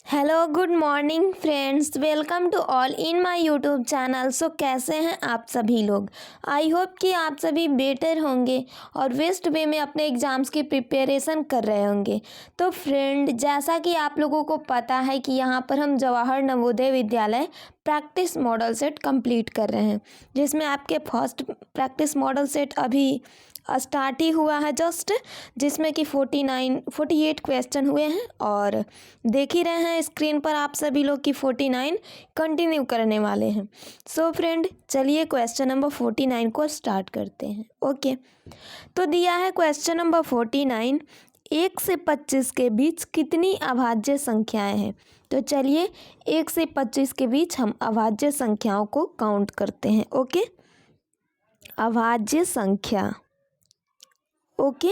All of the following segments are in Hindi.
Hello good morning friends, welcome to all in my YouTube channel. So कैसे हैं आप सभी लोग। आई होप कि आप सभी बेटर होंगे और बेस्ट वे में अपने एग्ज़ाम्स की प्रिपरेशन कर रहे होंगे। तो फ्रेंड, जैसा कि आप लोगों को पता है कि यहाँ पर हम Jawahar Navodaya Vidyalaya practice model set complete कर रहे हैं, जिसमें आपके फर्स्ट प्रैक्टिस मॉडल सेट अभी स्टार्ट ही हुआ है जस्ट, जिसमें कि 48 क्वेश्चन हुए हैं और देख ही रहे हैं स्क्रीन पर आप सभी लोग कि 49 कंटिन्यू करने वाले हैं। सो फ्रेंड, चलिए क्वेश्चन नंबर 49 को स्टार्ट करते हैं। ओके, तो दिया है क्वेश्चन नंबर 49, 1 से 25 के बीच कितनी अभाज्य संख्याएं हैं। तो चलिए 1 से 25 के बीच हम अभाज्य संख्याओं को काउंट करते हैं। ओके, अभाज्य संख्या। ओके,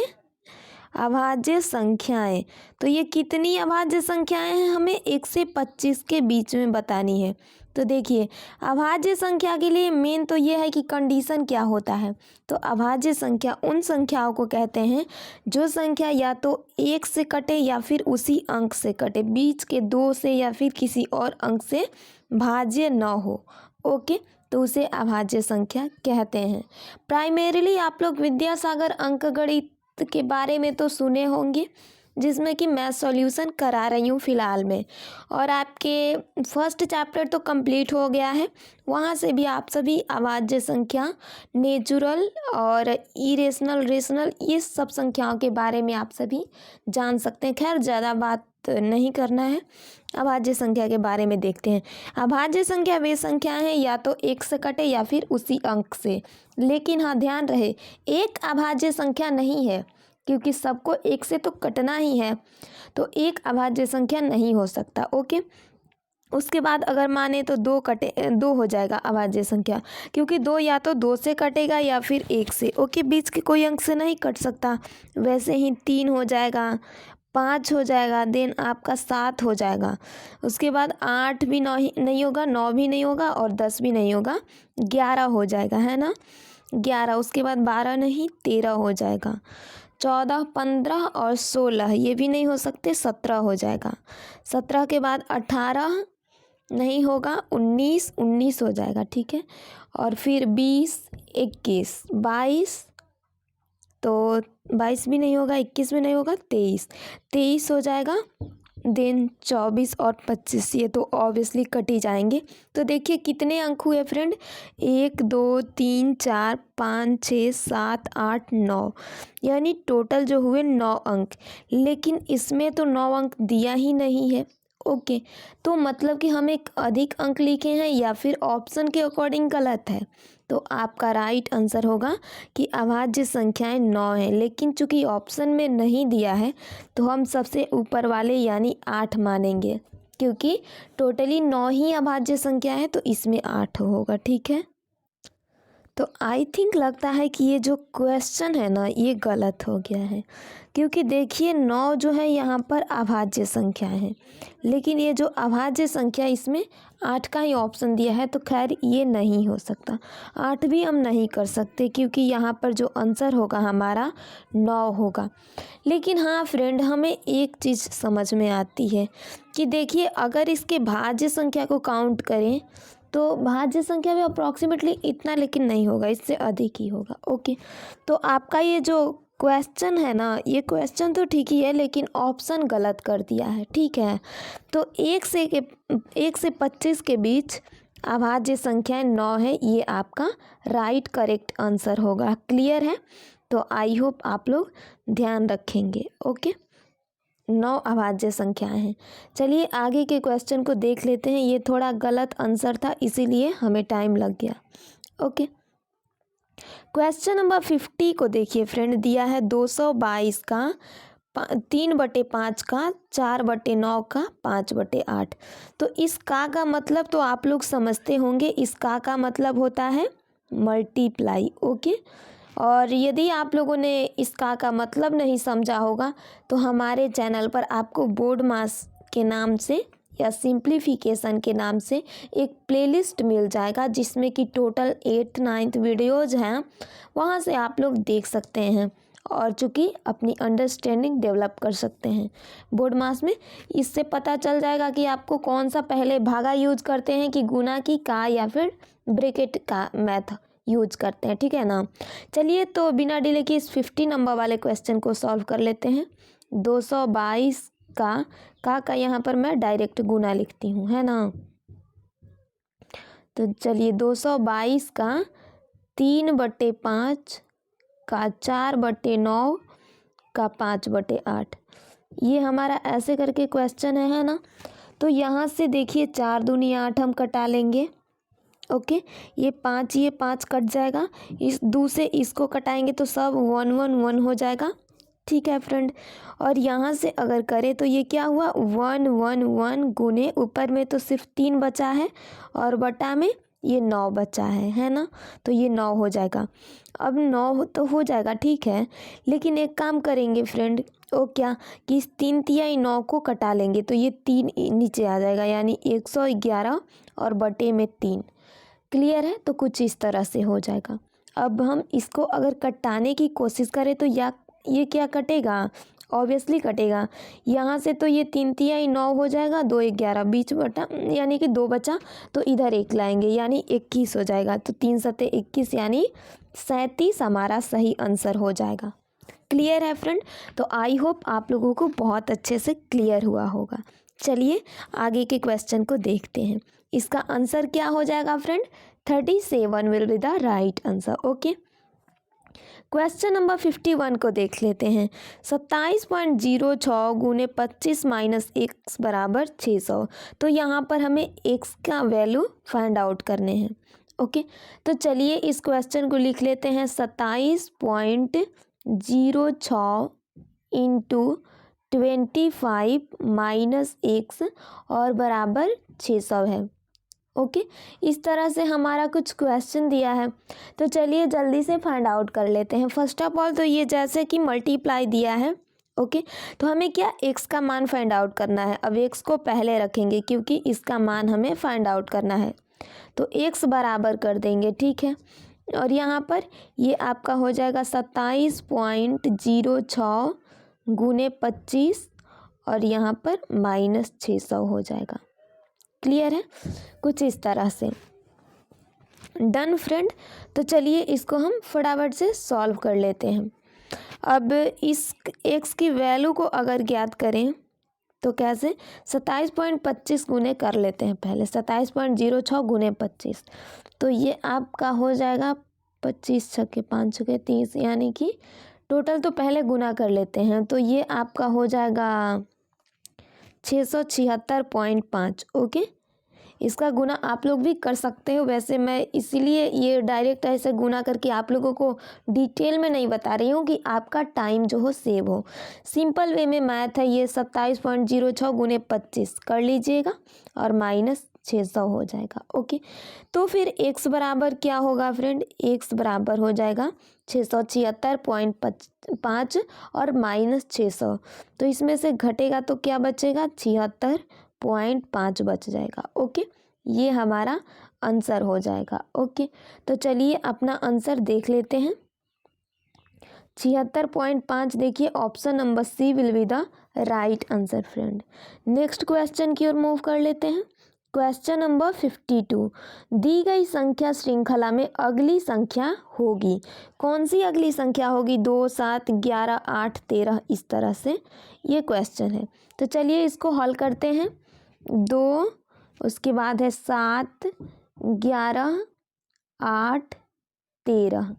अभाज्य संख्याएं, तो ये कितनी अभाज्य संख्याएं हैं हमें 1 से 25 के बीच में बतानी है। तो देखिए, अभाज्य संख्या के लिए मेन तो ये है कि कंडीशन क्या होता है। तो अभाज्य संख्या उन संख्याओं को कहते हैं जो संख्या या तो 1 से कटे या फिर उसी अंक से कटे, बीच के 2 से या फिर किसी और अंक से भाज्य न हो। ओके, तो उसे अभाज्य संख्या कहते हैं। प्राइमरीली आप लोग विद्यासागर अंकगणित के बारे में तो सुने होंगे, जिसमें कि मैं सॉल्यूशन करा रही हूँ फ़िलहाल में, और आपके फर्स्ट चैप्टर तो कंप्लीट हो गया है। वहाँ से भी आप सभी अभाज्य संख्या, नेचुरल और इरेशनल, रेशनल, ये सब संख्याओं के बारे में आप सभी जान सकते हैं। खैर, ज़्यादा बात नहीं करना है, अभाज्य संख्या के बारे में देखते हैं। अभाज्य संख्या वे संख्याएं हैं या तो 1 से कटे या फिर उसी अंक से, लेकिन हाँ ध्यान रहे, एक अभाज्य संख्या नहीं है, क्योंकि सबको 1 से तो कटना ही है, तो एक अभाज्य संख्या नहीं हो सकता। ओके, उसके बाद अगर माने तो 2 हो जाएगा अभाज्य संख्या, क्योंकि 2 या तो 2 से कटेगा या फिर 1 से। ओके, बीच के कोई अंक से नहीं कट सकता। वैसे ही 3 हो जाएगा, 5 हो जाएगा, देन आपका 7 हो जाएगा। उसके बाद 8 भी नहीं होगा, 9 भी नहीं होगा और 10 भी नहीं होगा, 11 हो जाएगा, है ना, 11। उसके बाद 12 नहीं, 13 हो जाएगा। 14, 15 और 16 ये भी नहीं हो सकते, 17 हो जाएगा। 17 के बाद 18 नहीं होगा, 19 हो जाएगा, ठीक है। और फिर 20, 21, 22, तो 22 भी नहीं होगा, 21 भी नहीं होगा, 23 हो जाएगा। देन 24 और 25 ये तो ऑब्वियसली कट ही जाएंगे। तो देखिए कितने अंक हुए फ्रेंड, 1 2 3 4 5 6 7 8 9, यानी टोटल जो हुए 9 अंक। लेकिन इसमें तो 9 अंक दिया ही नहीं है। ओके, तो मतलब कि हम एक अधिक अंक लिखे हैं या फिर ऑप्शन के अकॉर्डिंग गलत है। तो आपका राइट आंसर होगा कि अभाज्य संख्याएं 9 हैं, लेकिन चूंकि ऑप्शन में नहीं दिया है तो हम सबसे ऊपर वाले यानी 8 मानेंगे, क्योंकि टोटली 9 ही अभाज्य संख्या है, तो इसमें 8 होगा, ठीक है। तो आई थिंक लगता है कि ये जो क्वेश्चन है ना, ये गलत हो गया है, क्योंकि देखिए 9 जो है यहाँ पर अभाज्य संख्या है, लेकिन ये जो अभाज्य संख्या इसमें 8 का ही ऑप्शन दिया है, तो खैर ये नहीं हो सकता। 8 भी हम नहीं कर सकते, क्योंकि यहाँ पर जो आंसर होगा हमारा 9 होगा। लेकिन हाँ फ्रेंड, हमें एक चीज़ समझ में आती है कि देखिए, अगर इसके भाज्य संख्या को काउंट करें तो भाज्य संख्या में अप्रॉक्सीमेटली इतना, लेकिन नहीं होगा, इससे अधिक ही होगा। ओके, तो आपका ये जो क्वेश्चन है ना, ये क्वेश्चन तो ठीक ही है, लेकिन ऑप्शन गलत कर दिया है, ठीक है। तो 1 से 25 के बीच अभाज्य संख्याएं 9 है, ये आपका राइट करेक्ट आंसर होगा। क्लियर है? तो आई होप आप लोग ध्यान रखेंगे। ओके, 9 अभाज्य संख्याएं हैं। चलिए आगे के क्वेश्चन को देख लेते हैं। ये थोड़ा गलत आंसर था, इसीलिए हमें टाइम लग गया। ओके, क्वेश्चन नंबर 50 को देखिए फ्रेंड, दिया है 222 का 3/5 का 4/9 का 5/8। तो इस का मतलब तो आप लोग समझते होंगे, इस का मतलब होता है मल्टीप्लाई। ओके, और यदि आप लोगों ने इसका मतलब नहीं समझा होगा तो हमारे चैनल पर आपको बोर्ड मास के नाम से या सिंप्लीफिकेशन के नाम से एक प्लेलिस्ट मिल जाएगा, जिसमें कि टोटल 8 9 वीडियोज़ हैं, वहाँ से आप लोग देख सकते हैं। और चूँकि अपनी अंडरस्टैंडिंग डेवलप कर सकते हैं बोर्ड मास में। इससे पता चल जाएगा कि आपको कौन सा पहले भागा यूज करते हैं कि गुना की का या फिर ब्रैकेट का मैथ यूज करते हैं, ठीक है ना। चलिए तो बिना डिले के इस 50 नंबर वाले क्वेश्चन को सॉल्व कर लेते हैं। 222 का यहाँ पर मैं डायरेक्ट गुना लिखती हूँ, है ना। तो चलिए 222 का 3/5 का 4/9 का 5/8, ये हमारा ऐसे करके क्वेश्चन है ना। तो यहाँ से देखिए 4 दूनी 8 हम कटा लेंगे, ओके। ये 5 कट जाएगा, इस 2 से इसको कटाएंगे तो सब 1 1 1 हो जाएगा, ठीक है फ्रेंड। और यहाँ से अगर करें तो ये क्या हुआ 1 1 1 गुने ऊपर में तो सिर्फ 3 बचा है और बटा में ये 9 बचा है ना। तो ये 9 हो जाएगा। अब 9 तो हो जाएगा, ठीक है, लेकिन एक काम करेंगे फ्रेंड, वो क्या कि इस 3×9 को कटा लेंगे तो ये 3 नीचे आ जाएगा, यानी 111 और बटे में 3। क्लियर है। तो कुछ इस तरह से हो जाएगा। अब हम इसको अगर कटाने की कोशिश करें तो ये क्या कटेगा, ऑब्वियसली कटेगा। यहाँ से तो ये 3×9 हो जाएगा, 2 11 बीच बटा यानी कि 2 बचा, तो इधर 1 लाएंगे यानी 21 हो जाएगा। तो 3 सते 21 यानी 37 हमारा सही आंसर हो जाएगा। क्लियर है फ्रेंड। तो आई होप आप लोगों को बहुत अच्छे से क्लियर हुआ होगा। चलिए आगे के क्वेश्चन को देखते हैं। इसका आंसर क्या हो जाएगा friend, 37 will be the right answer, okay. Question number 51 को देख लेते हैं। 27.06 गुने 25 माइनस x बराबर 600। तो यहाँ पर हमें x का वैल्यू फाइंड आउट करने हैं, ओके। तो चलिए इस क्वेश्चन को लिख लेते हैं। 27.06 इंटू 25 माइनस x और बराबर 600 है, ओके। इस तरह से हमारा कुछ क्वेश्चन दिया है। तो चलिए जल्दी से फाइंड आउट कर लेते हैं। फर्स्ट ऑफ ऑल तो ये जैसे कि मल्टीप्लाई दिया है, ओके। तो हमें क्या x का मान फाइंड आउट करना है। अब x को पहले रखेंगे क्योंकि इसका मान हमें फाइंड आउट करना है। तो x बराबर कर देंगे, ठीक है। और यहाँ पर ये आपका हो जाएगा 27.06 गुने 25 और यहाँ पर माइनस 600 हो जाएगा। क्लियर है। कुछ इस तरह से डन फ्रेंड। तो चलिए इसको हम फटाफट से सॉल्व कर लेते हैं। अब इस x की वैल्यू को अगर ज्ञात करें तो कैसे, 27.25 गुने कर लेते हैं पहले। 27.06 गुने 25, तो ये आपका हो जाएगा 25 छक्के 5 छक्के 30, यानी कि टोटल तो पहले गुना कर लेते हैं। तो ये आपका हो जाएगा 676.5, ओके। इसका गुना आप लोग भी कर सकते हो। वैसे मैं इसीलिए ये डायरेक्ट ऐसे गुना करके आप लोगों को डिटेल में नहीं बता रही हूँ कि आपका टाइम जो हो सेव हो। सिंपल वे में मैथ है ये। 27.06 गुने 25 कर लीजिएगा और माइनस 600 हो जाएगा, ओके। तो फिर x बराबर क्या होगा फ्रेंड, x बराबर हो जाएगा 676.5 और माइनस 600। तो इसमें से घटेगा तो क्या बचेगा, 76.5 बच जाएगा, ओके। ये हमारा आंसर हो जाएगा, ओके। तो चलिए अपना आंसर देख लेते हैं। 76.5 देखिए option number C will be the right answer friend. Next question की ओर मूव कर लेते हैं। क्वेश्चन नंबर 52, दी गई संख्या श्रृंखला में अगली संख्या होगी। कौन सी अगली संख्या होगी, 2 7 11 8 13, इस तरह से ये क्वेश्चन है। तो चलिए इसको हल करते हैं। 2, उसके बाद है 7 11 8 13,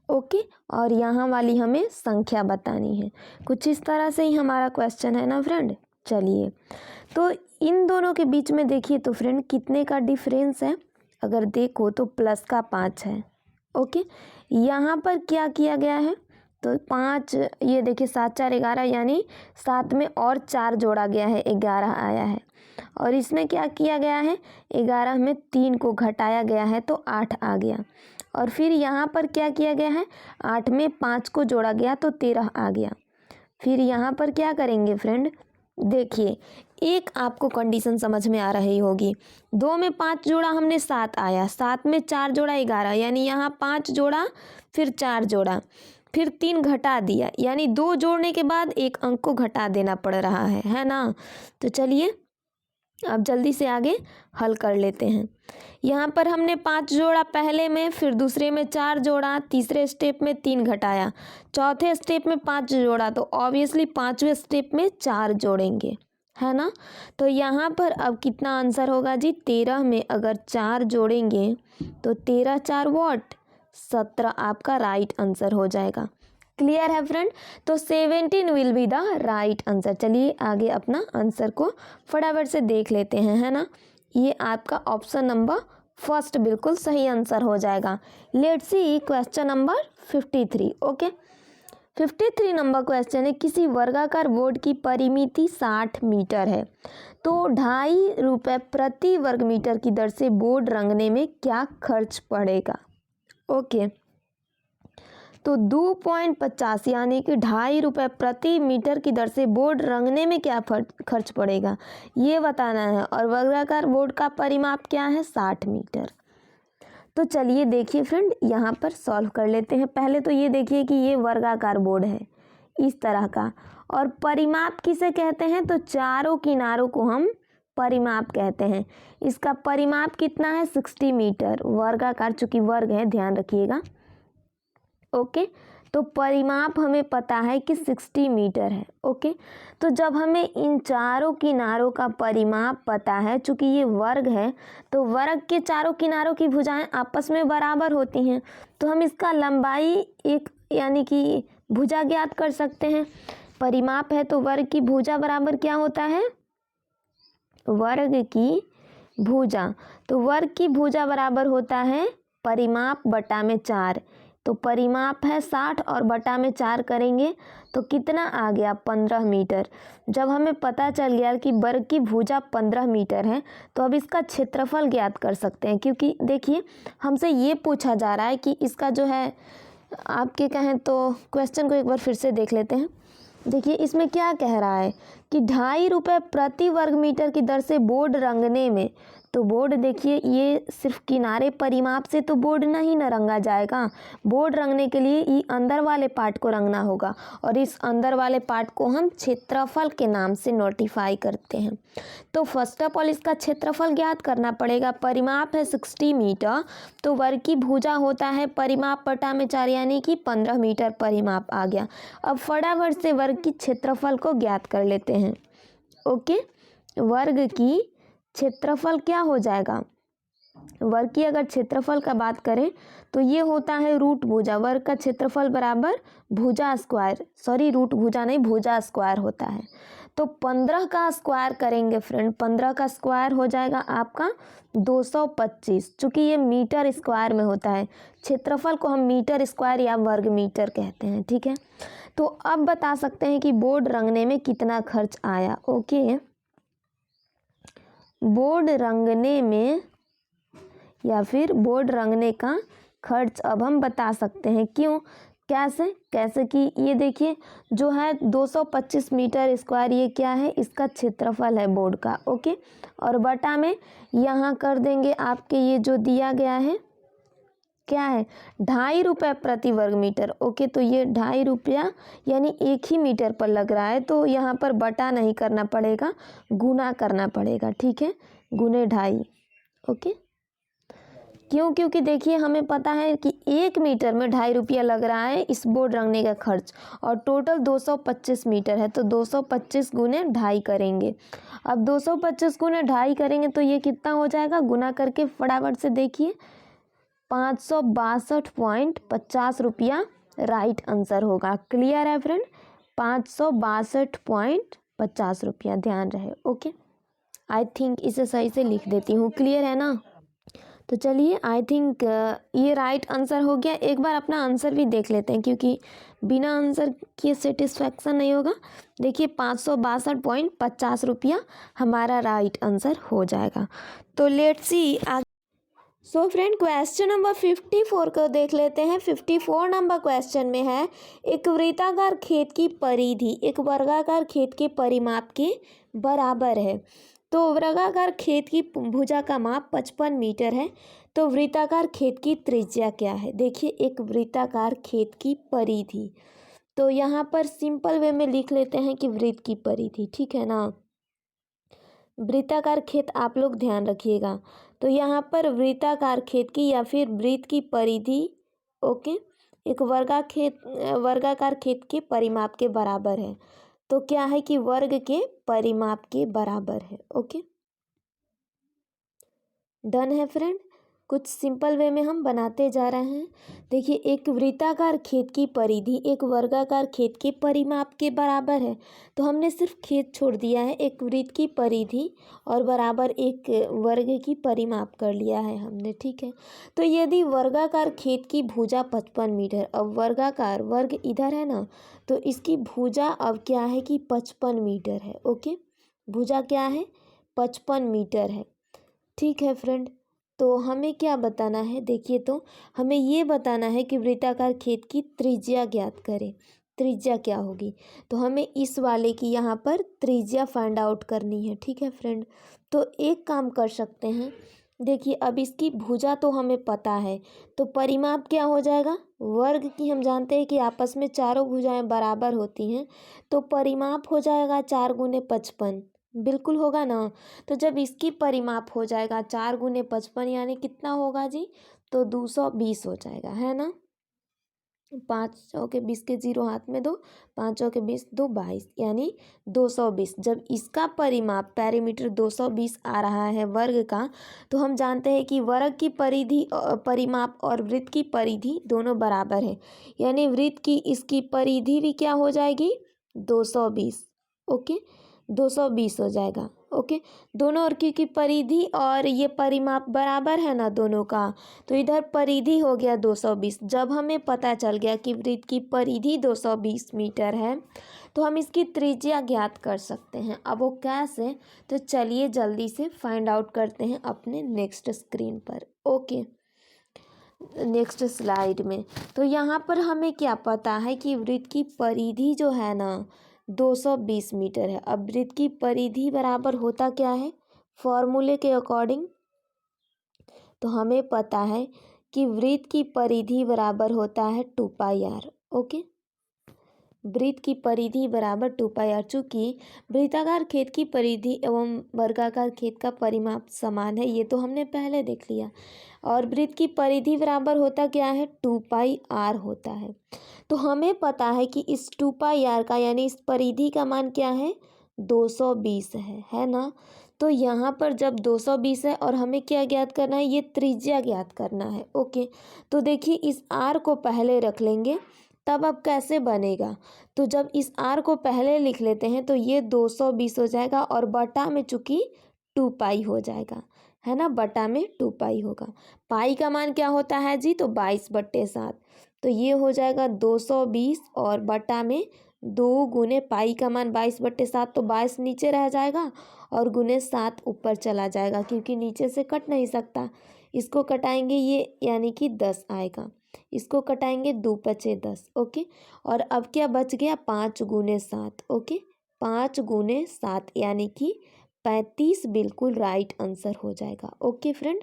ओके। और यहाँ वाली हमें संख्या बतानी है। कुछ इस तरह से ही हमारा क्वेश्चन है ना फ्रेंड। चलिए तो इन दोनों के बीच में देखिए तो फ्रेंड कितने का डिफरेंस है, अगर देखो तो प्लस का 5 है, ओके। यहाँ पर क्या किया गया है, तो 5, ये देखिए 7 4 11, यानी 7 में और 4 जोड़ा गया है, 11 आया है। और इसमें क्या किया गया है, 11 में 3 को घटाया गया है तो 8 आ गया। और फिर यहाँ पर क्या किया गया है, 8 में 5 को जोड़ा गया तो 13 आ गया। फिर यहाँ पर क्या करेंगे फ्रेंड, देखिए एक आपको कंडीशन समझ में आ रही होगी। 2 में 5 जोड़ा हमने 7 आया, 7 में 4 जोड़ा 11, यानी यहाँ 5 जोड़ा फिर 4 जोड़ा, फिर 3 घटा दिया, यानी 2 जोड़ने के बाद एक अंक को घटा देना पड़ रहा है ना। तो चलिए अब जल्दी से आगे हल कर लेते हैं। यहाँ पर हमने 5 जोड़ा पहले में, फिर दूसरे में 4 जोड़ा, तीसरे स्टेप में 3 घटाया, चौथे स्टेप में 5 जोड़ा, तो ऑब्वियसली 5वें स्टेप में 4 जोड़ेंगे, है ना। तो यहाँ पर अब कितना आंसर होगा जी, 13 में अगर 4 जोड़ेंगे तो 13 4 वॉट 17 आपका राइट आंसर हो जाएगा। क्लियर है फ्रेंड। तो 17 will be the right answer. चलिए आगे अपना आंसर को फटाफट से देख लेते हैं, है ना। ये आपका ऑप्शन नंबर फर्स्ट बिल्कुल सही आंसर हो जाएगा। Let's see question number 53। Okay, 53 number question है, किसी वर्गाकार बोर्ड की परिमिति 60 मीटर है तो 2.5 रुपये प्रति वर्ग मीटर की दर से बोर्ड रंगने में क्या खर्च पड़ेगा। ओके, तो 2.50 यानी कि 2.5 रुपये प्रति मीटर की दर से बोर्ड रंगने में क्या खर्च पड़ेगा ये बताना है। और वर्गाकार बोर्ड का परिमाप क्या है, 60 मीटर। तो चलिए देखिए फ्रेंड, यहाँ पर सॉल्व कर लेते हैं। पहले तो ये देखिए कि ये वर्गाकार बोर्ड है इस तरह का, और परिमाप किसे कहते हैं, तो चारों किनारों को हम परिमाप कहते हैं। इसका परिमाप कितना है, 60 मीटर। वर्गाकार, चूंकि वर्ग है, ध्यान रखिएगा। ओके, तो परिमाप हमें पता है कि 60 मीटर है। ओके, तो जब हमें इन चारों किनारों का परिमाप पता है, चूंकि ये वर्ग है तो वर्ग के चारों किनारों की भुजाएं आपस में बराबर होती हैं, तो हम इसका लंबाई एक यानी कि भुजा ज्ञात कर सकते हैं। परिमाप है तो वर्ग की भुजा बराबर क्या होता है, वर्ग की भुजा। तो वर्ग की भुजा बराबर होता है परिमाप बटा में 4। तो परिमाप है 60 और बटा में 4 करेंगे तो कितना आ गया, 15 मीटर। जब हमें पता चल गया कि वर्ग की भुजा 15 मीटर है तो अब इसका क्षेत्रफल ज्ञात कर सकते हैं। क्योंकि देखिए हमसे ये पूछा जा रहा है कि इसका जो है, आपके कहें तो क्वेश्चन को एक बार फिर से देख लेते हैं। देखिए इसमें क्या कह रहा है कि 2.5 रुपये प्रति वर्ग मीटर की दर से बोर्ड रंगने में, तो बोर्ड देखिए ये सिर्फ किनारे परिमाप से तो बोर्ड नहीं न रंगा जाएगा। बोर्ड रंगने के लिए ये अंदर वाले पार्ट को रंगना होगा, और इस अंदर वाले पार्ट को हम क्षेत्रफल के नाम से नोटिफाई करते हैं। तो फर्स्ट ऑफ ऑल इसका क्षेत्रफल ज्ञात करना पड़ेगा। परिमाप है 60 मीटर, तो वर्ग की भुजा होता है परिमाप बटा में 4 यानी कि 15 मीटर परिमाप आ गया। अब फटाफट से वर्ग की क्षेत्रफल को ज्ञात कर लेते हैं। ओके, वर्ग की क्षेत्रफल क्या हो जाएगा, वर्ग की अगर क्षेत्रफल का बात करें तो ये होता है रूट भुजा। वर्ग का क्षेत्रफल बराबर भुजा स्क्वायर, सॉरी रूट भुजा नहीं, भुजा स्क्वायर होता है। तो 15 का स्क्वायर करेंगे फ्रेंड, 15 का स्क्वायर हो जाएगा आपका 225। चूँकि ये मीटर स्क्वायर में होता है, क्षेत्रफल को हम मीटर स्क्वायर या वर्ग मीटर कहते हैं, ठीक है। तो अब बता सकते हैं कि बोर्ड रंगने में कितना खर्च आया। ओके, बोर्ड रंगने में या फिर बोर्ड रंगने का खर्च अब हम बता सकते हैं। क्यों, कैसे कि ये देखिए जो है 225 मीटर स्क्वायर, ये क्या है, इसका क्षेत्रफल है बोर्ड का। ओके, और बटा में यहाँ कर देंगे आपके ये जो दिया गया है क्या है, 2.5 रुपये प्रति वर्ग मीटर। ओके, तो ये 2.5 रुपया यानी 1 ही मीटर पर लग रहा है, तो यहाँ पर बटा नहीं करना पड़ेगा, गुना करना पड़ेगा, ठीक है, गुने 2.5। ओके, क्यों, क्योंकि देखिए हमें पता है कि 1 मीटर में 2.5 रुपया लग रहा है इस बोर्ड रंगने का खर्च, और टोटल 225 मीटर है, तो 225 गुने 2.5 करेंगे। अब 225 गुने 2.5 करेंगे तो ये कितना हो जाएगा, गुना करके फटाफट से देखिए 562.50 रुपया राइट आंसर होगा। क्लियर है फ्रेंड, 562.50 रुपया, ध्यान रहे। ओके, आई थिंक इसे सही से लिख देती हूँ। क्लियर है ना। तो चलिए आई थिंक ये राइट आंसर हो गया। एक बार अपना आंसर भी देख लेते हैं, क्योंकि बिना आंसर के सेटिस्फैक्शन नहीं होगा। देखिए 562.50 रुपया हमारा राइट आंसर हो जाएगा। तो let's see so friend question number 54 को देख लेते हैं। 54 नंबर क्वेश्चन में है, एक वृत्ताकार खेत की परिधि एक वर्गाकार खेत के परिमाप के बराबर है तो वर्गाकार खेत की भुजा का माप 55 मीटर है। तो वृत्ताकार खेत की त्रिज्या क्या है? देखिए, एक वृत्ताकार खेत की परिधि, तो यहाँ पर सिंपल वे में लिख लेते हैं कि वृत्त की परिधि, ठीक है ना। वृत्ताकार खेत आप लोग ध्यान रखिएगा। तो यहाँ पर वृत्ताकार खेत की या फिर वृत्त की परिधि, ओके, एक वर्गाकार खेत के परिमाप के बराबर है। तो क्या है कि वर्ग के परिमाप के बराबर है। ओके, डन है फ्रेंड। कुछ सिंपल वे में हम बनाते जा रहे हैं। देखिए, एक वृत्ताकार खेत की परिधि एक वर्गाकार खेत के परिमाप के बराबर है। तो हमने सिर्फ खेत छोड़ दिया है, एक वृत्त की परिधि और बराबर एक वर्ग की परिमाप कर लिया है हमने, ठीक है। तो यदि वर्गाकार खेत की भुजा 55 मीटर, अब वर्गाकार वर्ग इधर है ना, तो इसकी भुजा अब क्या है कि 55 मीटर है। ओके, भुजा क्या है? 55 मीटर है, ठीक है फ्रेंड। तो हमें क्या बताना है? देखिए, तो हमें ये बताना है कि वृत्ताकार खेत की त्रिज्या ज्ञात करें। त्रिज्या क्या होगी? तो हमें इस वाले की यहाँ पर त्रिज्या फाइंड आउट करनी है, ठीक है फ्रेंड। तो एक काम कर सकते हैं, देखिए, अब इसकी भुजा तो हमें पता है, तो परिमाप क्या हो जाएगा? वर्ग की हम जानते हैं कि आपस में चारों भुजाएं बराबर होती हैं, तो परिमाप हो जाएगा 4 गुने 55, बिल्कुल होगा ना। तो जब इसकी परिमाप हो जाएगा 4 गुने 55 यानी कितना होगा जी? तो 220 हो जाएगा, है ना। 5 चौके 20 के 0 हाथ में दो, 5 चौके 20, 2 22 यानी 220। जब इसका परिमाप पैरीमीटर 220 आ रहा है वर्ग का, तो हम जानते हैं कि वर्ग की परिधि परिमाप और वृत्त की परिधि दोनों बराबर है, यानी वृत्त की इसकी परिधि भी क्या हो जाएगी? 220। ओके, 220 हो जाएगा। ओके, दोनों और की परिधि और ये परिमाप बराबर है ना दोनों का, तो इधर परिधि हो गया 220। जब हमें पता चल गया कि वृत्त की परिधि 220 मीटर है, तो हम इसकी त्रिज्या ज्ञात कर सकते हैं। अब वो कैसे? तो चलिए जल्दी से फाइंड आउट करते हैं अपने नेक्स्ट स्क्रीन पर। ओके, नेक्स्ट स्लाइड में। तो यहाँ पर हमें क्या पता है कि वृत्त की परिधि जो है ना 220 मीटर है। अब वृत्त की परिधि बराबर होता क्या है? फॉर्मूले के अकॉर्डिंग तो हमें पता है कि वृत्त की परिधि बराबर होता है 2πr। ओके, वृत्त की परिधि बराबर 2πr। चूँकि वृत्ताकार खेत की परिधि एवं वर्गाकार खेत का परिमाप समान है, ये तो हमने पहले देख लिया। और वृत्त की परिधि बराबर होता क्या है? 2πr होता है। तो हमें पता है कि इस 2πr का यानी इस परिधि का मान क्या है? 220 है ना। तो यहाँ पर जब 220 है और हमें क्या ज्ञात करना है? ये त्रिज्या ज्ञात करना है। ओके, तो देखिए, इस r को पहले रख लेंगे, तब अब कैसे बनेगा? तो जब इस r को पहले लिख लेते हैं तो ये 220 हो जाएगा और बटा में चूँकि 2π हो जाएगा, है ना, बटा में 2π होगा। पाई का मान क्या होता है जी? तो 22/7। तो ये हो जाएगा 220 और बटा में 2 गुने पाई का मान 22/7, तो 22 नीचे रह जाएगा और गुने 7 ऊपर चला जाएगा, क्योंकि नीचे से कट नहीं सकता। इसको कटाएंगे ये यानी कि 10 आएगा, इसको कटाएंगे 2 पचे 10। ओके, और अब क्या बच गया? 5 गुने 7। ओके, 5 गुने 7 यानी कि 35 बिल्कुल राइट आंसर हो जाएगा। ओके फ्रेंड,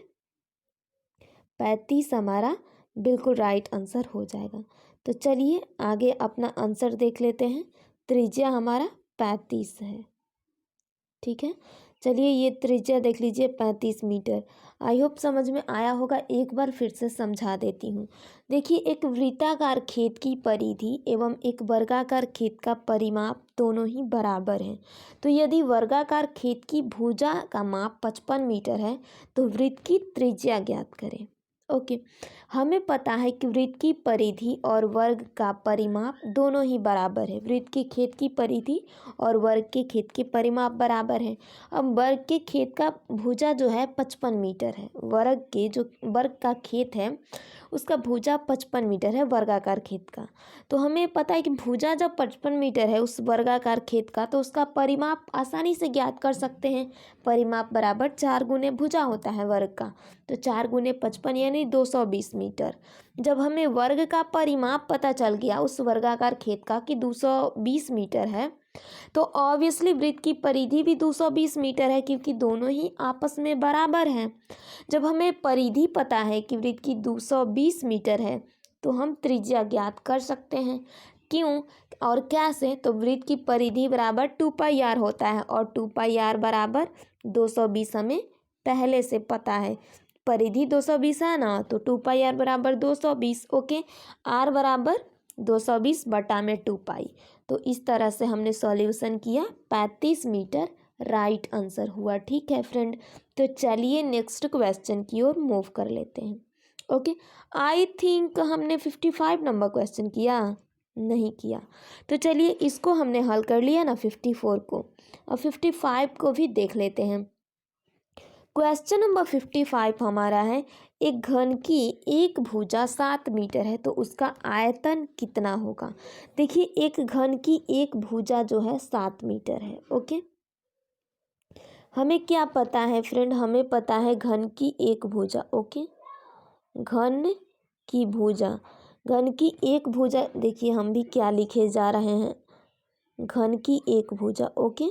35 हमारा बिल्कुल राइट आंसर हो जाएगा। तो चलिए आगे अपना आंसर देख लेते हैं। त्रिज्या हमारा 35 है, ठीक है। चलिए ये त्रिज्या देख लीजिए 35 मीटर। आई होप समझ में आया होगा। एक बार फिर से समझा देती हूँ। देखिए, एक वृत्ताकार खेत की परिधि एवं एक वर्गाकार खेत का परिमाप दोनों ही बराबर हैं। तो यदि वर्गाकार खेत की भुजा का माप 55 मीटर है, तो वृत्त की त्रिज्या ज्ञात करें। ओके, हमें पता है कि वृत्त की परिधि और वर्ग का परिमाप दोनों ही बराबर है। वृत्त के खेत की परिधि और वर्ग के खेत के परिमाप बराबर है। अब वर्ग के खेत का भुजा जो है 55 मीटर है। वर्ग का खेत है उसका भुजा 55 मीटर है वर्गाकार खेत का। तो हमें पता है कि भुजा जब 55 मीटर है उस वर्गाकार खेत का, तो उसका परिमाप आसानी से ज्ञात कर सकते हैं। परिमाप बराबर 4 गुने भुजा होता है वर्ग का, तो 4 गुने 55 यानी 220 मीटर। जब हमें वर्ग का परिमाप पता चल गया उस वर्गाकार खेत का कि 220 मीटर है, तो ऑब्वियसली वृत्त की परिधि भी 220 मीटर है क्योंकि दोनों ही आपस में बराबर हैं। जब हमें परिधि पता है कि वृत्त की 220 मीटर है तो हम त्रिज्या ज्ञात कर सकते हैं। क्यों और कैसे? तो वृत्त की परिधि बराबर 2πr होता है और 2πr बराबर 220 हमें पहले से पता है। परिधि 220 है ना, तो 2πr बराबर 220। ओके, r बराबर 220 बटा में 2π। तो इस तरह से हमने सॉल्यूशन किया, 35 मीटर राइट आंसर हुआ। ठीक है फ्रेंड, तो चलिए नेक्स्ट क्वेश्चन की ओर मूव कर लेते हैं। ओके, आई थिंक हमने 55 नंबर क्वेश्चन किया नहीं किया, तो चलिए इसको हमने हल कर लिया ना 54 को, और 55 को भी देख लेते हैं। क्वेश्चन नंबर 55 हमारा है, एक घन की एक भुजा 7 मीटर है तो उसका आयतन कितना होगा। देखिए एक घन की एक भुजा जो है 7 मीटर है। ओके, हमें क्या पता है फ्रेंड, हमें पता है घन की एक भुजा। ओके, घन की भुजा, घन की एक भुजा, देखिए हम भी क्या लिखे जा रहे हैं, घन की एक भुजा। ओके,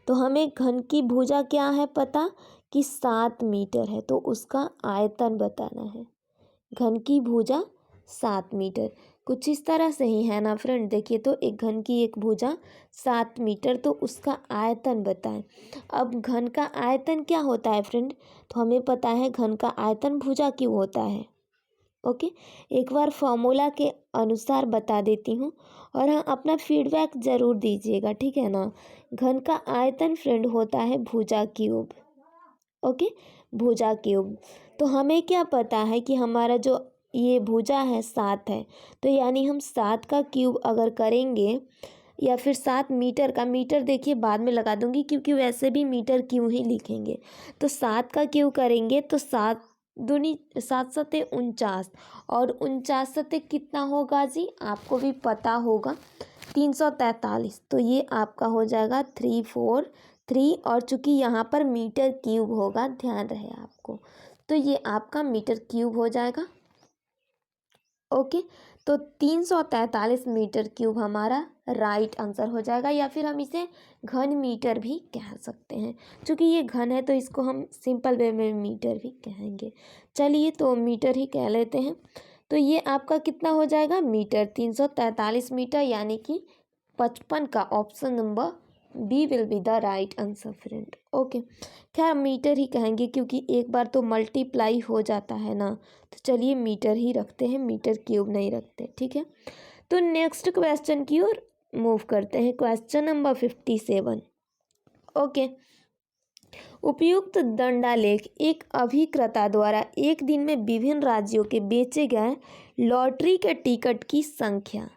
तो हमें घन की भुजा क्या है पता कि 7 मीटर है तो उसका आयतन बताना है। घन की भुजा 7 मीटर, कुछ इस तरह से ही है ना फ्रेंड। देखिए तो एक घन की एक भुजा 7 मीटर तो उसका आयतन बताएं। अब घन का आयतन क्या होता है फ्रेंड, तो हमें पता है घन का आयतन भुजा क्यों होता है। ओके, एक बार फॉर्मूला के अनुसार बता देती हूँ और हाँ अपना फीडबैक ज़रूर दीजिएगा, ठीक है ना। घन का आयतन फ्रेंड होता है भुजा क्यूब। ओके, भुजा क्यूब, तो हमें क्या पता है कि हमारा जो ये भुजा है 7 है, तो यानी हम 7 का क्यूब अगर करेंगे या फिर 7 मीटर का, मीटर देखिए बाद में लगा दूंगी क्योंकि वैसे भी मीटर क्यों ही लिखेंगे, तो 7 का क्यूब करेंगे तो 7 दूनी 7 सते 49 और 49 सते कितना होगा जी, आपको भी पता होगा 343। तो ये आपका हो जाएगा 343 और चूंकि यहाँ पर मीटर क्यूब होगा, ध्यान रहे आपको, तो ये आपका मीटर क्यूब हो जाएगा। ओके, तो 343 मीटर क्यूब हमारा राइट आंसर हो जाएगा, या फिर हम इसे घन मीटर भी कह सकते हैं। चूँकि ये घन है तो इसको हम सिंपल वे में मीटर भी कहेंगे। चलिए तो मीटर ही कह लेते हैं। तो ये आपका कितना हो जाएगा, मीटर, 343 मीटर, यानी कि 55 का option number B will be the right answer friend. Okay, खैर मीटर ही कहेंगे क्योंकि एक बार तो मल्टीप्लाई हो जाता है ना, तो चलिए मीटर ही रखते हैं, मीटर क्यूब नहीं रखते। ठीक है, तो नेक्स्ट क्वेश्चन की ओर मूव करते हैं। Question number 57। ओके, उपयुक्त दंडालेख एक अभिक्रता द्वारा एक दिन में विभिन्न राज्यों के बेचे गए लॉटरी के टिकट की संख्या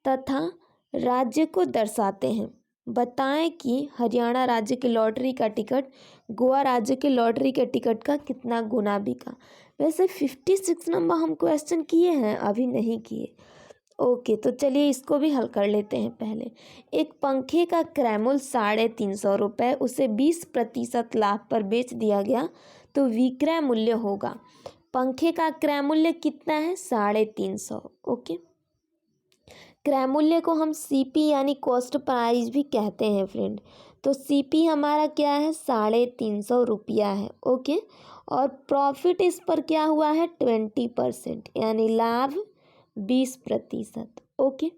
तथा राज्य को दर्शाते हैं। बताएं कि हरियाणा राज्य के लॉटरी का टिकट गोवा राज्य के लॉटरी के टिकट का कितना गुना बिका। वैसे 56 नंबर हम क्वेश्चन किए हैं, अभी नहीं किए। ओके, तो चलिए इसको भी हल कर लेते हैं। पहले एक पंखे का क्रय मूल्य 350 रुपये, उसे 20% लाभ पर बेच दिया गया तो विक्रय मूल्य होगा। पंखे का क्रय मूल्य कितना है, 350। ओके, क्रय मूल्य को हम सीपी यानी कॉस्ट प्राइस भी कहते हैं फ्रेंड। तो सीपी हमारा क्या है, 350 रुपया है। ओके, और प्रॉफिट इस पर क्या हुआ है, 20%, यानी लाभ 20%। ओके,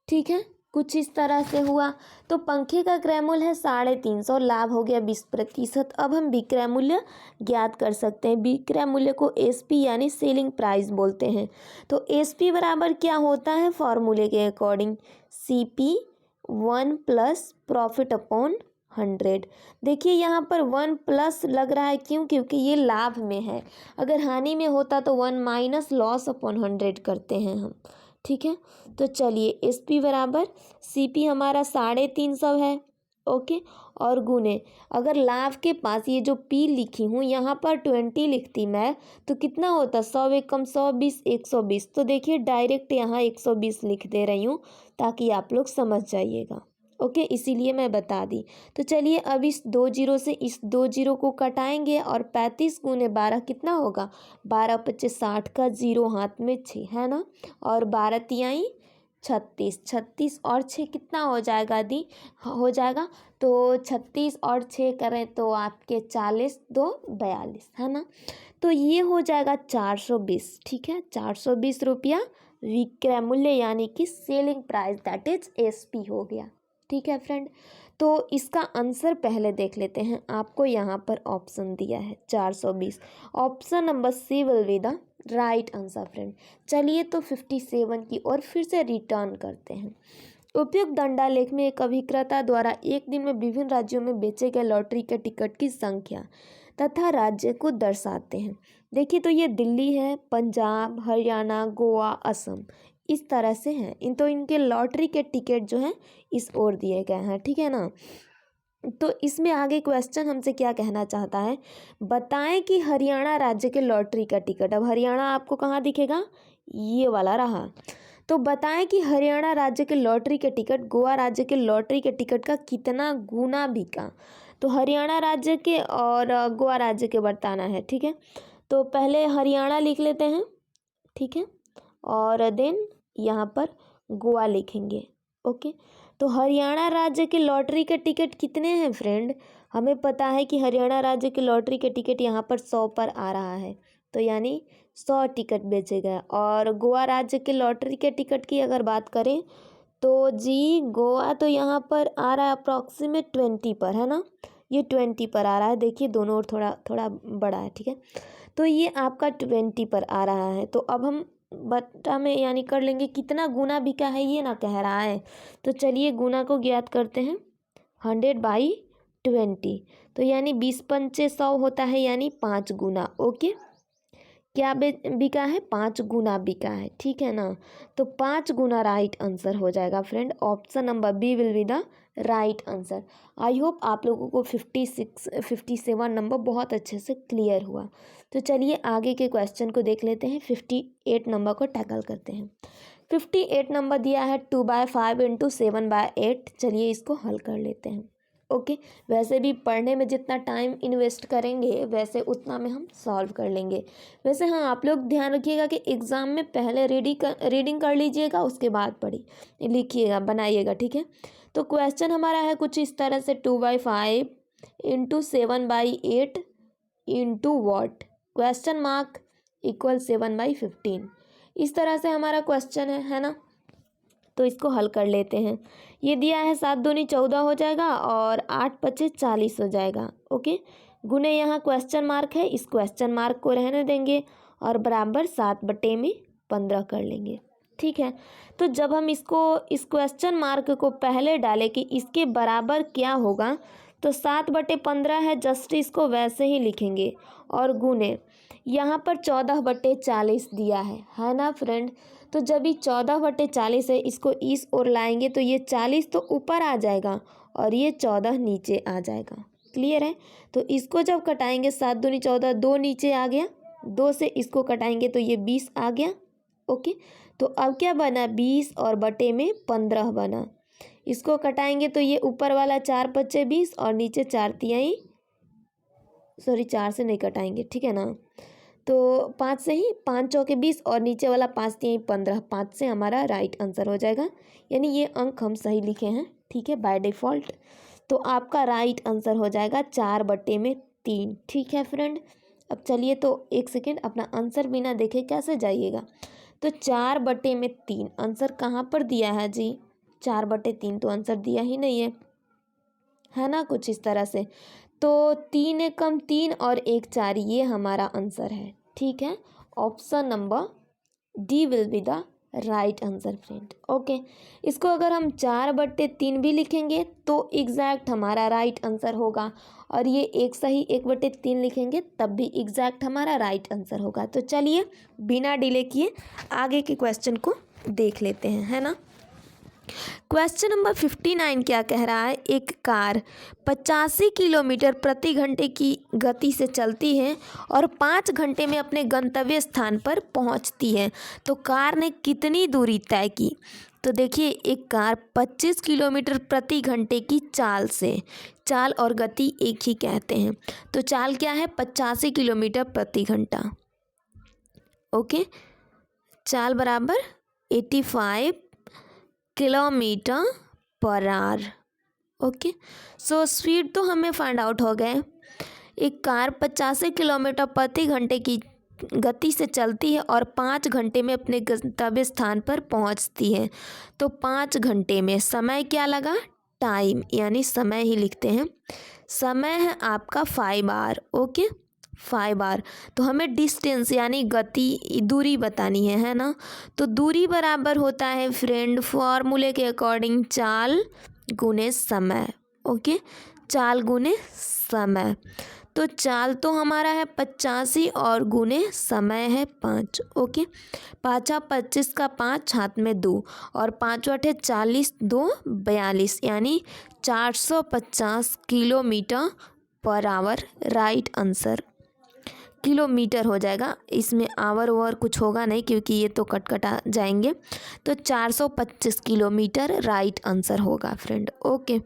ठीक है, कुछ इस तरह से हुआ। तो पंखे का क्रय मूल्य है 350, लाभ हो गया 20%। अब हम विक्रय मूल्य ज्ञात कर सकते हैं। विक्रय मूल्य को एसपी यानी सेलिंग प्राइस बोलते हैं। तो एसपी बराबर क्या होता है, फॉर्मूले के according CP 1 plus profit upon 100। देखिए यहाँ पर 1 प्लस लग रहा है, क्यों, क्योंकि ये लाभ में है। अगर हानि में होता तो 1 माइनस लॉस अपॉन 100 करते हैं हम। ठीक है, तो चलिए एसपी बराबर सीपी हमारा 350 है। ओके, और गुने अगर लाभ के पास ये जो पी लिखी हूँ यहाँ पर 20 लिखती मैं तो कितना होता, 100 एकम 100, 20 120। तो देखिए डायरेक्ट यहाँ 120 लिख दे रही हूँ ताकि आप लोग समझ जाइएगा। ओके, इसीलिए मैं बता दी। तो चलिए अब इस 2 जीरो से इस 2 जीरो को कटाएंगे और 35 गुने 12 कितना होगा, 12 25 60 का 0 हाथ में 6 है ना, और 12 तिहाई 36, 36 और 6 कितना हो जाएगा दी हो जाएगा, तो 36 और 6 करें तो आपके 40, 2 42 है ना। तो ये हो जाएगा 420, ठीक है, 420 रुपया विक्रय मूल्य यानी कि selling price, that is SP हो गया। ठीक है फ्रेंड, तो इसका आंसर पहले देख लेते हैं। आपको यहाँ पर ऑप्शन दिया है 420, option number C will be the right answer friend. चलिए तो 57 की ओर फिर से रिटर्न करते हैं। उपयुक्त दंडालेख में एक अभिकर्ता द्वारा एक दिन में विभिन्न राज्यों में बेचे गए लॉटरी के टिकट की संख्या तथा राज्य को दर्शाते हैं। देखिए तो ये दिल्ली है, पंजाब, हरियाणा, गोवा, असम, इस तरह से हैं इन, तो इनके लॉटरी के टिकट जो हैं इस ओर दिए गए हैं, ठीक है ना। तो इसमें आगे क्वेश्चन हमसे क्या कहना चाहता है, बताएं कि हरियाणा राज्य के लॉटरी का टिकट, अब हरियाणा आपको कहाँ दिखेगा, ये वाला रहा, तो बताएं कि हरियाणा राज्य के लॉटरी के टिकट गोवा राज्य के लॉटरी के टिकट का कितना गुना बिका। तो हरियाणा राज्य के और गोवा राज्य के बताना है, ठीक है। तो पहले हरियाणा लिख लेते हैं, ठीक है, और देन यहाँ पर गोवा लिखेंगे। ओके, तो हरियाणा राज्य के लॉटरी के टिकट कितने हैं फ्रेंड, हमें पता है कि हरियाणा राज्य के लॉटरी के टिकट यहाँ पर 100 पर आ रहा है, तो यानी 100 टिकट बेचे गए। और गोवा राज्य के लॉटरी के टिकट की अगर बात करें तो जी गोवा तो यहाँ पर आ रहा है अप्रॉक्सीमेट 20 पर, है ना, ये 20 पर आ रहा है, देखिए दोनों ओर थोड़ा थोड़ा बड़ा है, ठीक है। तो ये आपका 20 पर आ रहा है, तो अब हम बट्टा में यानी कर लेंगे कितना गुना बिका है ये ना कह रहा है, तो चलिए गुना को ज्ञात करते हैं, 100/20, तो यानी 20 पंचे 100 होता है, यानी 5 गुना। ओके, क्या बिका है, 5 गुना बिका है, ठीक है ना। तो 5 गुना राइट आंसर हो जाएगा friend, option number B will be the right answer. I hope आप लोगों को 57 नंबर बहुत अच्छे से क्लियर हुआ। तो चलिए आगे के क्वेश्चन को देख लेते हैं, 58 नंबर को टैकल करते हैं। 58 नंबर दिया है 2/5 × 7/8, चलिए इसको हल कर लेते हैं। ओके, वैसे भी पढ़ने में जितना टाइम इन्वेस्ट करेंगे वैसे उतना में हम सॉल्व कर लेंगे। वैसे हाँ, आप लोग ध्यान रखिएगा कि एग्ज़ाम में पहले रीडिंग कर लीजिएगा, उसके बाद पढ़ी लिखिएगा, बनाइएगा, ठीक है। तो क्वेश्चन हमारा है कुछ इस तरह से, 2/5 × 7/8 into what, question mark equal 7/15, इस तरह से हमारा क्वेश्चन है ना। तो इसको हल कर लेते हैं। ये दिया है 7 दूनी 14 हो जाएगा और 8 पचे 40 हो जाएगा। ओके, गुने यहाँ क्वेश्चन मार्क है, इस क्वेश्चन मार्क को रहने देंगे और बराबर 7/15 कर लेंगे, ठीक है। तो जब हम इसको इस क्वेश्चन मार्क को पहले डालें कि इसके बराबर क्या होगा, तो 7/15 है, जस्ट इसको वैसे ही लिखेंगे और गुने यहाँ पर 14/40 दिया है ना फ्रेंड। तो जब ये 14/40 है, इसको इस ओर लाएंगे तो ये 40 तो ऊपर आ जाएगा और ये 14 नीचे आ जाएगा, क्लियर है। तो इसको जब कटाएंगे 7 दूनी 14, 2 नीचे आ गया, 2 से इसको कटाएंगे तो ये 20 आ गया। ओके, तो अब क्या बना, 20 और बटे में 15 बना। इसको कटाएंगे तो ये ऊपर वाला 4 पच्चे 20 और नीचे 4 तिहाई, सॉरी 4 से नहीं कटाएंगे, ठीक है ना। तो 5 से ही, 5 चौके 20 और नीचे वाला 5 तिहाई 15, 5 से हमारा राइट आंसर हो जाएगा, यानी ये अंक हम सही लिखे हैं, ठीक है, बाय डिफ़ॉल्ट। तो आपका राइट आंसर हो जाएगा 4/3, ठीक है फ्रेंड। अब चलिए तो एक सेकेंड, अपना आंसर बिना देखे कैसे जाइएगा। तो 4/3 आंसर कहाँ पर दिया है जी, 4/3 तो आंसर दिया ही नहीं है ना, कुछ इस तरह से। तो 3 एकम 3 और 1 4, ये हमारा आंसर है, ठीक है। Option number D will be the right answer friend. Okay, इसको अगर हम 4/3 भी लिखेंगे तो एग्जैक्ट हमारा राइट आंसर होगा, और ये एक सही 1/3 लिखेंगे तब भी एग्जैक्ट हमारा राइट आंसर होगा। तो चलिए बिना डिले किए आगे के क्वेश्चन को देख लेते हैं, है ना। क्वेश्चन नंबर 59 क्या कह रहा है, एक कार 85 किलोमीटर प्रति घंटे की गति से चलती है और 5 घंटे में अपने गंतव्य स्थान पर पहुंचती है, तो कार ने कितनी दूरी तय की। तो देखिए, एक कार 25 किलोमीटर प्रति घंटे की चाल से, चाल और गति एक ही कहते हैं, तो चाल क्या है, 85 किलोमीटर प्रति घंटा। ओके, चाल बराबर 85 kilometre per hour. Okay, so speed तो हमें फाइंड आउट हो गए। एक कार 85 किलोमीटर प्रति घंटे की गति से चलती है और 5 घंटे में अपने गंतव्य स्थान पर पहुंचती है। तो 5 घंटे में समय क्या लगा, टाइम, यानी समय ही लिखते हैं। समय है आपका 5 आवर। Okay, 5 our. तो हमें डिस्टेंस यानी गति, दूरी बतानी है ना। तो दूरी बराबर होता है फ्रेंड फॉर्मूले के अकॉर्डिंग चाल गुने समय। ओके, चाल गुने समय। तो चाल तो हमारा है 85 और गुने समय है 5। ओके, 5 25 का 5 हाथ में 2 और 5 8 40 2 42 यानी 450 kilometre per hour. Right answer kilometre हो जाएगा, इसमें आवर ओवर कुछ होगा नहीं क्योंकि ये तो कटा जाएंगे। तो 425 किलोमीटर राइट आंसर होगा फ्रेंड। ओके,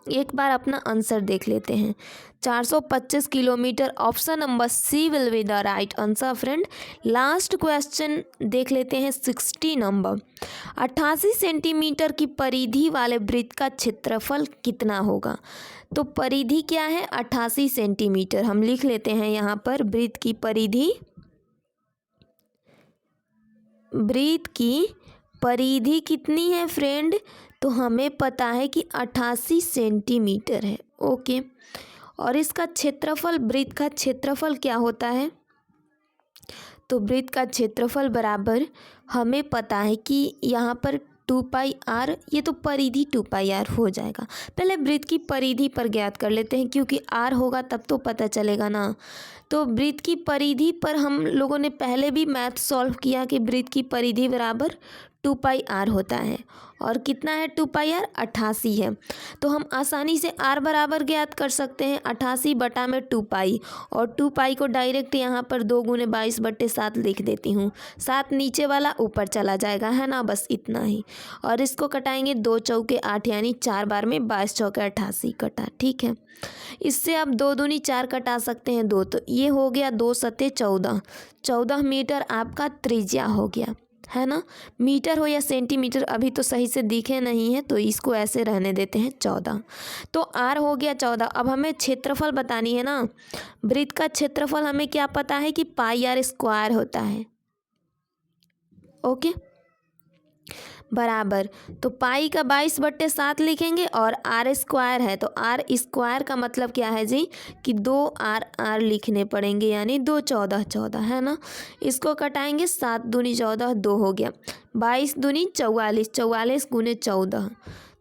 एक बार अपना आंसर देख लेते हैं। 425 kilometre, option number C will be the right answer friend. Last question देख लेते हैं 60 नंबर। 88 सेंटीमीटर की परिधि वाले वृत्त का क्षेत्रफल कितना होगा। तो परिधि क्या है, 88 सेंटीमीटर। हम लिख लेते हैं यहाँ पर वृत्त की परिधि। वृत्त की परिधि कितनी है फ्रेंड, तो हमें पता है कि 88 सेंटीमीटर है। ओके, और इसका क्षेत्रफल, वृत्त का क्षेत्रफल क्या होता है, तो वृत्त का क्षेत्रफल बराबर हमें पता है कि यहाँ पर 2πr, ये तो परिधि 2πr हो जाएगा। पहले वृत्त की परिधि पर ज्ञात कर लेते हैं क्योंकि r होगा तब तो पता चलेगा ना। तो वृत्त की परिधि पर हम लोगों ने पहले भी मैथ सॉल्व किया कि वृत्त की परिधि बराबर 2πr होता है। और कितना है 2πr, 88 है। तो हम आसानी से r बराबर ज्ञात कर सकते हैं 88 बटा में 2π, और 2π को डायरेक्ट यहाँ पर 2 गुने 22/7 लिख देती हूँ। 7 नीचे वाला ऊपर चला जाएगा, है ना, बस इतना ही। और इसको कटाएंगे 2 चौके 8 यानी 4 बार में 22 चौके 88 कटा। ठीक है, इससे अब 2 दूनी 4 कटा सकते हैं 2, तो ये हो गया 2 सते 14। 14 मीटर आपका त्रिज्या हो गया, है ना। मीटर हो या सेंटीमीटर अभी तो सही से दिखे नहीं है, तो इसको ऐसे रहने देते हैं 14। तो आर हो गया 14। अब हमें क्षेत्रफल बतानी है ना। वृत्त का क्षेत्रफल हमें क्या पता है कि πr² होता है। ओके, बराबर, तो पाई का 22/7 लिखेंगे और r² है तो r² का मतलब क्या है जी कि 2r लिखने पड़ेंगे, यानी 2 14 14, है ना। इसको कटाएंगे 7 दूनी 14, 2 हो गया। 22 दूनी 44, 44 गुने 14।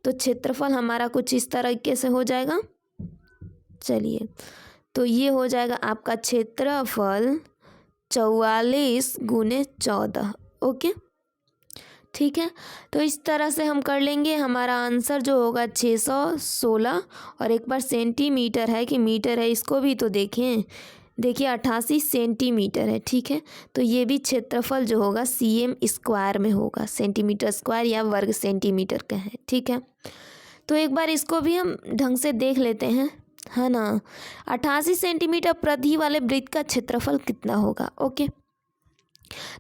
तो क्षेत्रफल हमारा कुछ इस तरीके से हो जाएगा। चलिए, तो ये हो जाएगा आपका क्षेत्रफल 44 गुने 14। ओके, ठीक है, तो इस तरह से हम कर लेंगे। हमारा आंसर जो होगा 616। और एक बार सेंटीमीटर है कि मीटर है इसको भी तो देखें। देखिए 88 सेंटीमीटर है, ठीक है। तो ये भी क्षेत्रफल जो होगा cm² में होगा, सेंटीमीटर स्क्वायर या वर्ग सेंटीमीटर का है, ठीक है। तो एक बार इसको भी हम ढंग से देख लेते हैं, है ना। 88 सेंटीमीटर परिधि वाले वृत्त का क्षेत्रफल कितना होगा। ओके,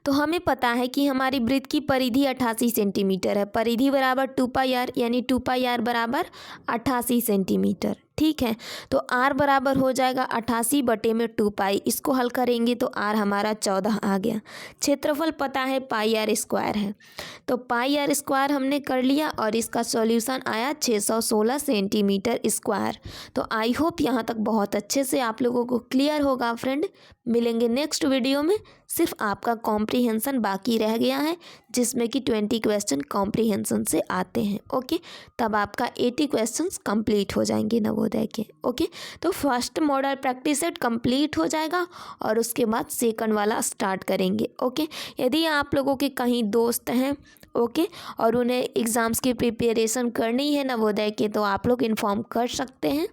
तो हमें पता है कि हमारी वृत्त की परिधि 88 सेंटीमीटर है। परिधि बराबर 2πr, यानी 2πr बराबर 88 सेंटीमीटर। ठीक है, तो r बराबर हो जाएगा 88 बटे में 2π। इसको हल करेंगे तो r हमारा 14 आ गया। क्षेत्रफल पता है πr² है, तो πr² हमने कर लिया और इसका सॉल्यूशन आया 616 सेंटीमीटर स्क्वायर। तो आई होप यहाँ तक बहुत अच्छे से आप लोगों को क्लियर होगा फ्रेंड। मिलेंगे नेक्स्ट वीडियो में। सिर्फ आपका कॉम्प्रीहेंसन बाकी रह गया है, जिसमें कि 20 क्वेश्चन कॉम्प्रीहेंसन से आते हैं। ओके, तब आपका 80 क्वेश्चंस कंप्लीट हो जाएंगे नवोदय के। ओके, तो first model practice set complete हो जाएगा और उसके बाद सेकंड वाला स्टार्ट करेंगे। ओके, यदि आप लोगों के कहीं दोस्त हैं ओके और उन्हें एग्ज़ाम्स की प्रिपरेशन करनी है नवोदय के, तो आप लोग इन्फॉर्म कर सकते हैं।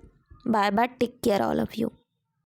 Bye bye, take care all of you.